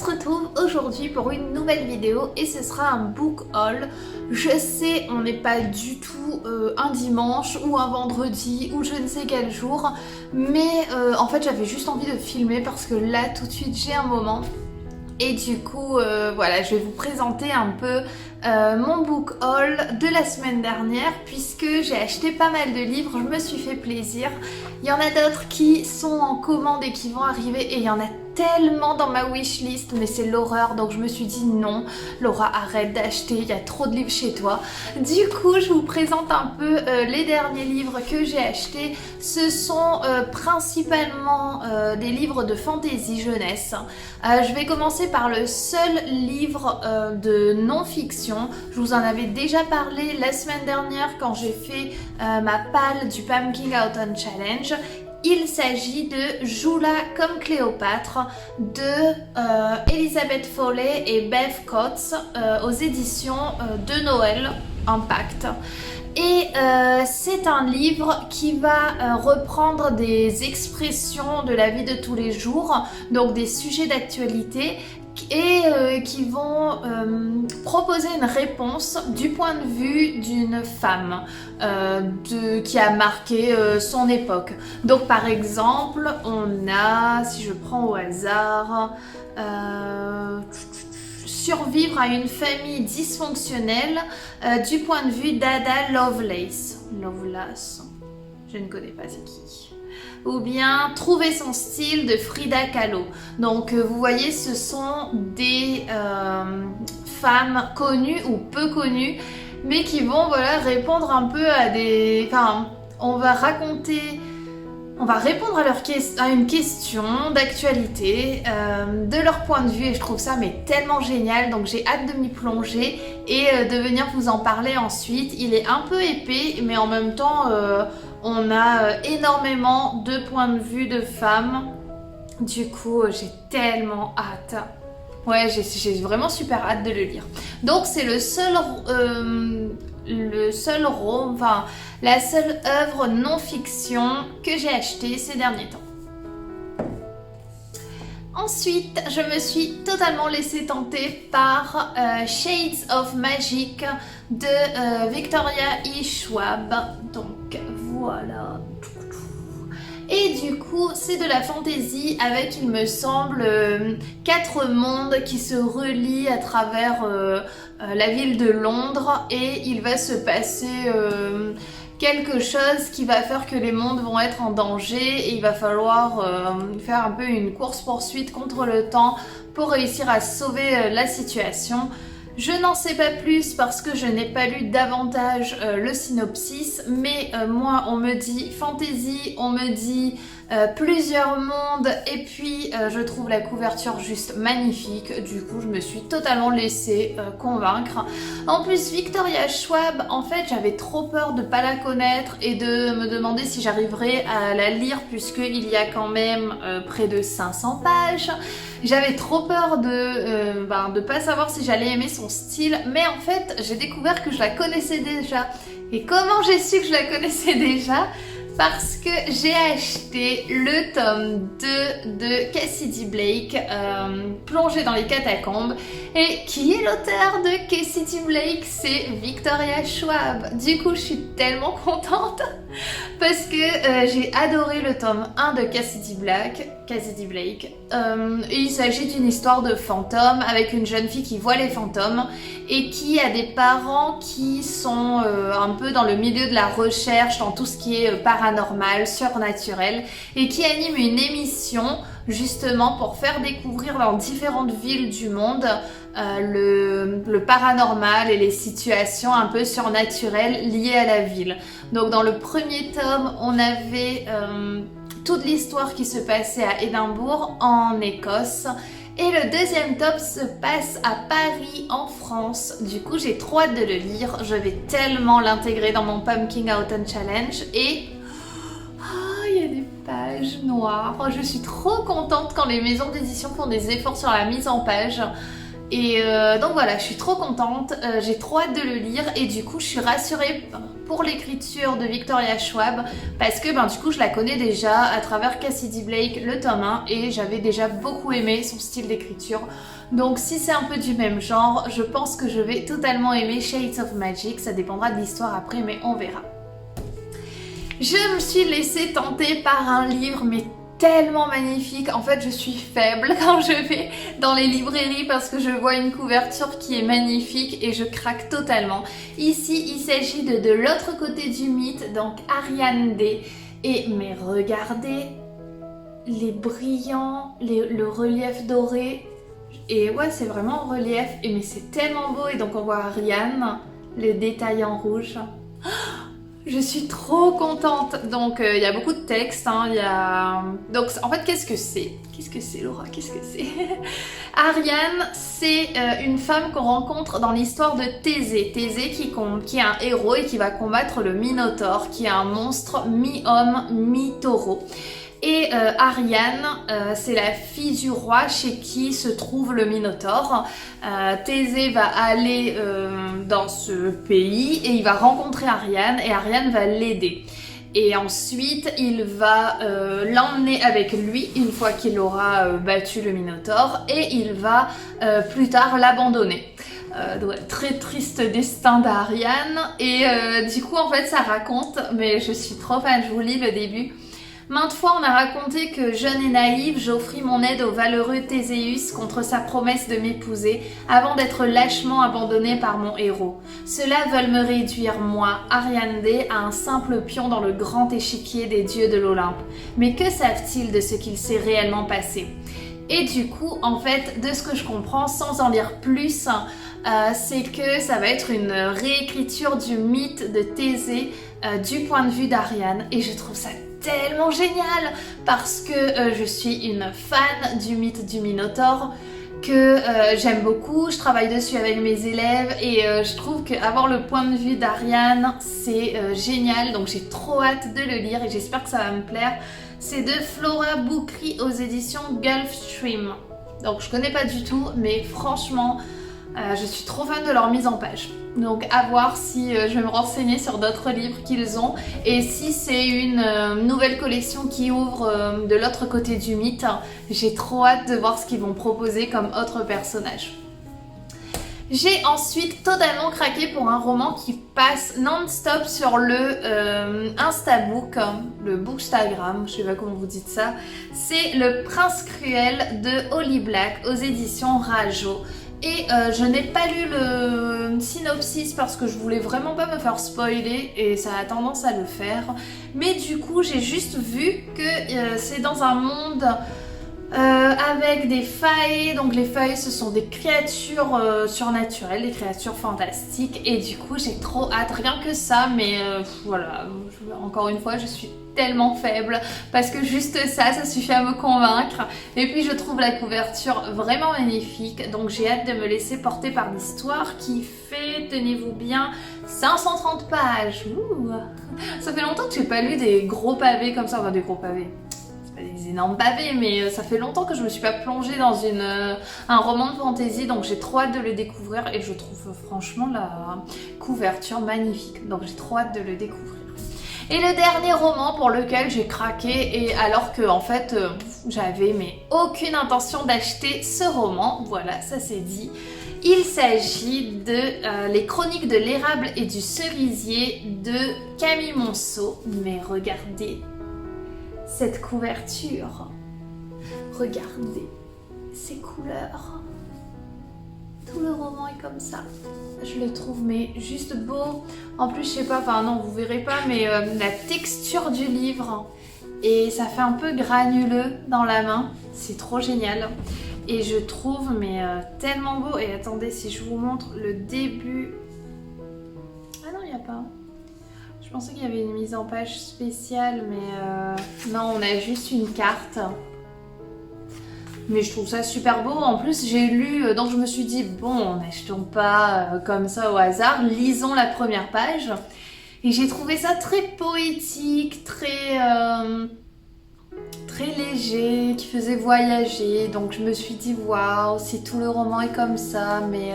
se retrouve aujourd'hui pour une nouvelle vidéo et ce sera un book haul. Je sais, on n'est pas du tout un dimanche ou un vendredi ou je ne sais quel jour, mais en fait j'avais juste envie de filmer parce que là tout de suite j'ai un moment. Et du coup, voilà, je vais vous présenter un peu mon book haul de la semaine dernière puisque j'ai acheté pas mal de livres, je me suis fait plaisir. Il y en a d'autres qui sont en commande et qui vont arriver et il y en a tellement dans ma wishlist, mais c'est l'horreur, donc je me suis dit non, Laura, arrête d'acheter, il y a trop de livres chez toi. Du coup, je vous présente un peu les derniers livres que j'ai achetés. Ce sont principalement des livres de fantasy jeunesse. Je vais commencer par le seul livre de non-fiction. Je vous en avais déjà parlé la semaine dernière quand j'ai fait ma palle du Pumpkin Autumn Challenge. Il s'agit de Joue-la comme Cléopâtre de Elizabeth Foley et Bev Coates aux éditions de Noël Impact. Et c'est un livre qui va reprendre des expressions de la vie de tous les jours, donc des sujets d'actualité et qui vont proposer une réponse du point de vue d'une femme qui a marqué son époque. Donc par exemple, on a, si je prends au hasard, survivre à une famille dysfonctionnelle du point de vue d'Ada Lovelace. Je ne connais pas c'est qui. Ou bien Trouver son style de Frida Kahlo. Donc vous voyez, ce sont des femmes connues ou peu connues, mais qui vont répondre un peu à des... Enfin, on va répondre à une question d'actualité, de leur point de vue, et je trouve ça tellement génial, donc j'ai hâte de m'y plonger et de venir vous en parler ensuite. Il est un peu épais, mais en même temps on a énormément de points de vue de femmes, du coup j'ai tellement hâte. Ouais, j'ai vraiment super hâte de le lire. Donc c'est la seule œuvre non-fiction que j'ai achetée ces derniers temps. Ensuite, je me suis totalement laissée tenter par Shades of Magic de Victoria E. Schwab. Donc voilà. Et du coup, c'est de la fantasy avec, il me semble, 4 mondes qui se relient à travers la ville de Londres, et il va se passer quelque chose qui va faire que les mondes vont être en danger et il va falloir faire un peu une course-poursuite contre le temps pour réussir à sauver la situation. Je n'en sais pas plus parce que je n'ai pas lu davantage le synopsis, mais moi on me dit fantasy, on me dit plusieurs mondes, et puis je trouve la couverture juste magnifique. Du coup je me suis totalement laissée convaincre. En plus Victoria Schwab, en fait j'avais trop peur de ne pas la connaître et de me demander si j'arriverais à la lire, puisqu'il y a quand même près de 500 pages. J'avais trop peur de pas savoir si j'allais aimer son style, mais en fait j'ai découvert que je la connaissais déjà. Et comment j'ai su que je la connaissais déjà? Parce que j'ai acheté le tome 2 de Cassidy Blake, Plongée dans les catacombes. Et qui est l'auteur de Cassidy Blake? C'est Victoria Schwab. Du coup, je suis tellement contente parce que j'ai adoré le tome 1 de Cassidy Blake. Et il s'agit d'une histoire de fantômes avec une jeune fille qui voit les fantômes et qui a des parents qui sont un peu dans le milieu de la recherche, dans tout ce qui est paranormal, surnaturel, et qui anime une émission justement pour faire découvrir dans différentes villes du monde le paranormal et les situations un peu surnaturelles liées à la ville. Donc dans le premier tome, on avait toute l'histoire qui se passait à Édimbourg, en Écosse. Et le deuxième tome se passe à Paris, en France. Du coup, j'ai trop hâte de le lire. Je vais tellement l'intégrer dans mon Pumpkin Autumn Challenge. Et il y a des pages noires. Je suis trop contente quand les maisons d'édition font des efforts sur la mise en page. Et donc voilà, je suis trop contente. J'ai trop hâte de le lire. Et du coup, je suis rassurée pour l'écriture de Victoria Schwab parce que du coup je la connais déjà à travers Cassidy Blake, le tome 1, et j'avais déjà beaucoup aimé son style d'écriture. Donc si c'est un peu du même genre, je pense que je vais totalement aimer Shades of Magic. Ça dépendra de l'histoire après, mais on verra. Je me suis laissée tenter par un livre, mais tellement magnifique. En fait, je suis faible quand je vais dans les librairies parce que je vois une couverture qui est magnifique et je craque totalement. Ici, il s'agit de l'autre côté du mythe, donc Ariane D. Et mais regardez les brillants, le relief doré. Et ouais, c'est vraiment en relief. Et mais c'est tellement beau. Et donc on voit Ariane, le détail en rouge. Je suis trop contente. Donc il y a beaucoup de texte, donc en fait qu'est-ce que c'est? Qu'est-ce que c'est, Laura? Qu'est-ce que c'est? Ariane, c'est une femme qu'on rencontre dans l'histoire de Thésée. Thésée qui est un héros et qui va combattre le Minotaure, qui est un monstre mi-homme, mi-taureau. Et Ariane, c'est la fille du roi chez qui se trouve le Minotaure. Thésée va aller dans ce pays et il va rencontrer Ariane et Ariane va l'aider. Et ensuite, il va l'emmener avec lui une fois qu'il aura battu le Minotaure et il va plus tard l'abandonner. Très triste destin d'Ariane. Et du coup, en fait, ça raconte, mais je suis trop fan, je vous lis le début. Maintes fois on a raconté que, jeune et naïve, j'offris mon aide au valeureux Théséus contre sa promesse de m'épouser avant d'être lâchement abandonnée par mon héros. Ceux-là veulent me réduire, moi, Ariane D, à un simple pion dans le grand échiquier des dieux de l'Olympe. Mais que savent-ils de ce qu'il s'est réellement passé ? Et du coup, en fait, de ce que je comprends, sans en lire plus, c'est que ça va être une réécriture du mythe de Thésée du point de vue d'Ariane. Et je trouve ça tellement génial parce que je suis une fan du mythe du Minotaure que j'aime beaucoup, je travaille dessus avec mes élèves et je trouve qu'avoir le point de vue d'Ariane c'est génial, donc j'ai trop hâte de le lire et j'espère que ça va me plaire. C'est de Flora Boukri aux éditions Gulfstream, donc je connais pas du tout mais franchement je suis trop fan de leur mise en page. Donc à voir si je vais me renseigner sur d'autres livres qu'ils ont et si c'est une nouvelle collection qui ouvre de l'autre côté du mythe. J'ai trop hâte de voir ce qu'ils vont proposer comme autre personnage. J'ai ensuite totalement craqué pour un roman qui passe non-stop sur le Instabook, le Bookstagram, je sais pas comment vous dites ça. C'est Le Prince Cruel de Holly Black aux éditions Rajo. Et je n'ai pas lu le synopsis parce que je voulais vraiment pas me faire spoiler et ça a tendance à le faire. Mais du coup j'ai juste vu que c'est dans un monde avec des failles. Donc les failles ce sont des créatures surnaturelles, des créatures fantastiques. Et du coup j'ai trop hâte, rien que ça. Mais voilà, encore une fois je suis tellement faible parce que juste ça suffit à me convaincre. Et puis je trouve la couverture vraiment magnifique, donc j'ai hâte de me laisser porter par l'histoire qui fait, tenez-vous bien, 530 pages. Ouh. Ça fait longtemps que j'ai pas lu des gros pavés comme ça, enfin des gros pavés, c'est pas des énormes pavés, mais ça fait longtemps que je me suis pas plongée dans un roman de fantasy, donc j'ai trop hâte de le découvrir et je trouve franchement la couverture magnifique, donc j'ai trop hâte de le découvrir. Et le dernier roman pour lequel j'ai craqué, et alors que en fait j'avais mais aucune intention d'acheter ce roman, voilà, ça c'est dit. Il s'agit de Les Chroniques de l'érable et du cerisier de Camille Monceau. Mais regardez cette couverture, regardez ces couleurs. Tout le roman est comme ça. Je le trouve mais juste beau. En plus, je sais pas, enfin non, vous verrez pas, mais la texture du livre, et ça fait un peu granuleux dans la main. C'est trop génial. Et je trouve mais tellement beau. Et attendez, si je vous montre le début. Ah non, il n'y a pas. Je pensais qu'il y avait une mise en page spéciale, mais non, on a juste une carte. Mais je trouve ça super beau. En plus, j'ai lu, donc je me suis dit, bon, n'achetons pas comme ça au hasard, lisons la première page. Et j'ai trouvé ça très poétique, très léger, qui faisait voyager. Donc je me suis dit, waouh, si tout le roman est comme ça, mais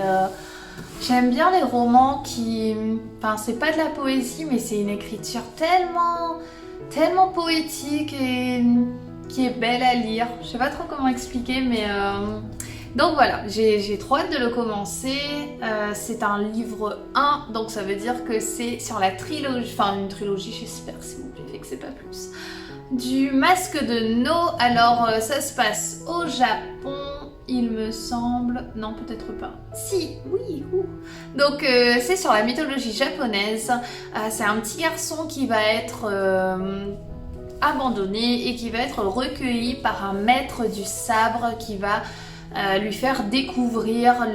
J'aime bien les romans qui... Enfin, c'est pas de la poésie, mais c'est une écriture tellement poétique et qui est belle à lire. Je sais pas trop comment expliquer, mais... Donc voilà, j'ai trop hâte de le commencer. C'est un livre 1, donc ça veut dire que c'est sur la trilogie, enfin une trilogie, j'espère s'il vous plaît que c'est pas plus. Du Masque de No, alors ça se passe au Japon, il me semble. Non, peut-être pas. Si, oui, Donc c'est sur la mythologie japonaise. C'est un petit garçon qui va être abandonné et qui va être recueilli par un maître du sabre qui va lui faire découvrir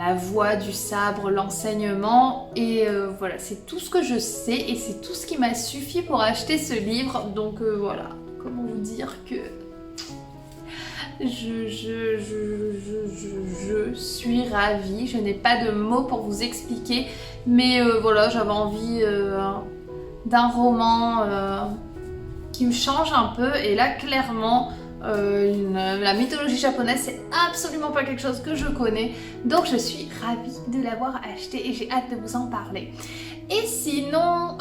la voie du sabre, l'enseignement et voilà, c'est tout ce que je sais et c'est tout ce qui m'a suffi pour acheter ce livre. Donc voilà, comment vous dire que je suis ravie, je n'ai pas de mots pour vous expliquer, mais voilà, j'avais envie d'un roman qui me change un peu et là clairement la mythologie japonaise c'est absolument pas quelque chose que je connais, donc je suis ravie de l'avoir acheté et j'ai hâte de vous en parler. Et sinon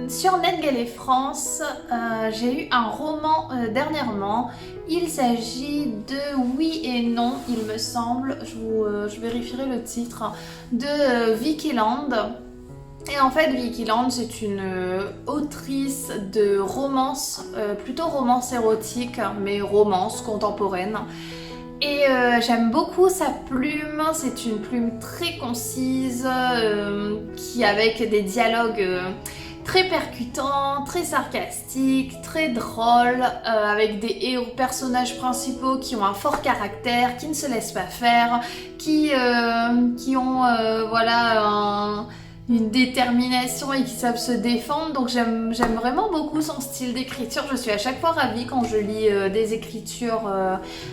sur NetGalley France j'ai eu un roman dernièrement. Il s'agit de Oui et Non, il me semble, je vérifierai le titre, de Vicky Land. Et en fait, Vicky Land, c'est une autrice de romance, plutôt romance érotique, mais romance contemporaine. Et j'aime beaucoup sa plume, c'est une plume très concise, qui avec des dialogues très percutants, très sarcastiques, très drôles, avec des personnages principaux qui ont un fort caractère, qui ne se laissent pas faire, qui ont voilà une détermination et qui savent se défendre. Donc j'aime vraiment beaucoup son style d'écriture. Je suis à chaque fois ravie quand je lis des écritures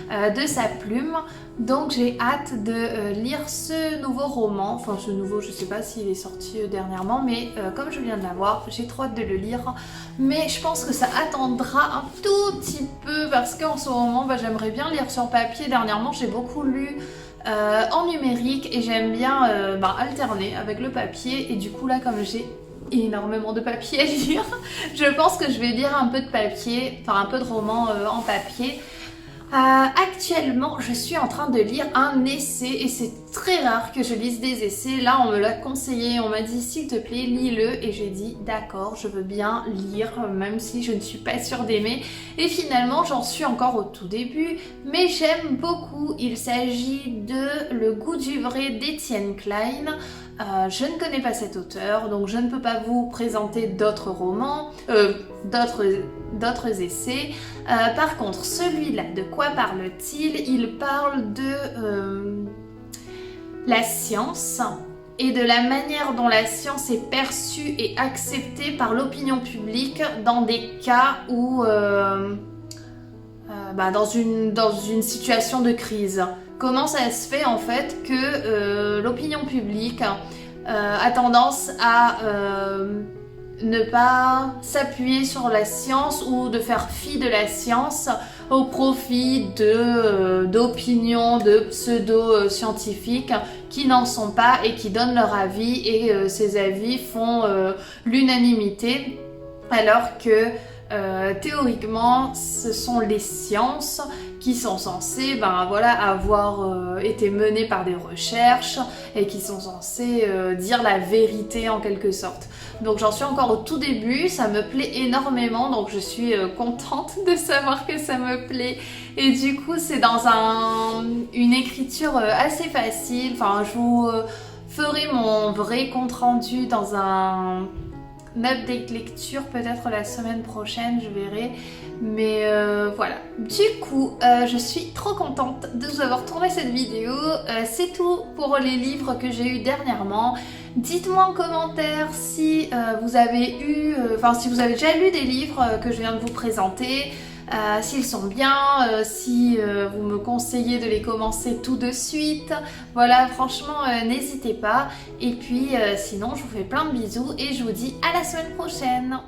de sa plume. Donc j'ai hâte de lire ce nouveau roman. Enfin ce nouveau, je sais pas s'il est sorti dernièrement, mais comme je viens de l'avoir, j'ai trop hâte de le lire. Mais je pense que ça attendra un tout petit peu parce qu'en ce moment, j'aimerais bien lire sur papier. Dernièrement, j'ai beaucoup lu en numérique et j'aime bien alterner avec le papier et du coup là comme j'ai énormément de papier à lire, je pense que je vais lire un peu de papier, enfin un peu de roman en papier. Actuellement, je suis en train de lire un essai et c'est très rare que je lise des essais. Là, on me l'a conseillé, on m'a dit s'il te plaît, lis-le et j'ai dit d'accord, je veux bien lire même si je ne suis pas sûre d'aimer. Et finalement, j'en suis encore au tout début, mais j'aime beaucoup. Il s'agit de Le goût du vrai d'Étienne Klein. Je ne connais pas cet auteur, donc je ne peux pas vous présenter d'autres romans, d'autres essais. Par contre, celui-là, de quoi parle-t-il? Il parle de la science et de la manière dont la science est perçue et acceptée par l'opinion publique dans des cas où, dans une situation de crise. Comment ça se fait en fait que l'opinion publique a tendance à ne pas s'appuyer sur la science ou de faire fi de la science au profit d'opinions de pseudo-scientifiques qui n'en sont pas et qui donnent leur avis et ces avis font l'unanimité alors que théoriquement ce sont les sciences qui sont censées avoir été menées par des recherches et qui sont censées dire la vérité en quelque sorte. Donc j'en suis encore au tout début, ça me plaît énormément, donc je suis contente de savoir que ça me plaît. Et du coup c'est dans une écriture assez facile, enfin je vous ferai mon vrai compte rendu dans un update lecture peut-être la semaine prochaine, je verrai. Mais voilà, du coup je suis trop contente de vous avoir tourné cette vidéo. C'est tout pour les livres que j'ai eu dernièrement. Dites-moi en commentaire si vous avez eu, si vous avez déjà lu des livres que je viens de vous présenter, s'ils sont bien, si vous me conseillez de les commencer tout de suite. Voilà, franchement n'hésitez pas. Et puis sinon je vous fais plein de bisous et je vous dis à la semaine prochaine.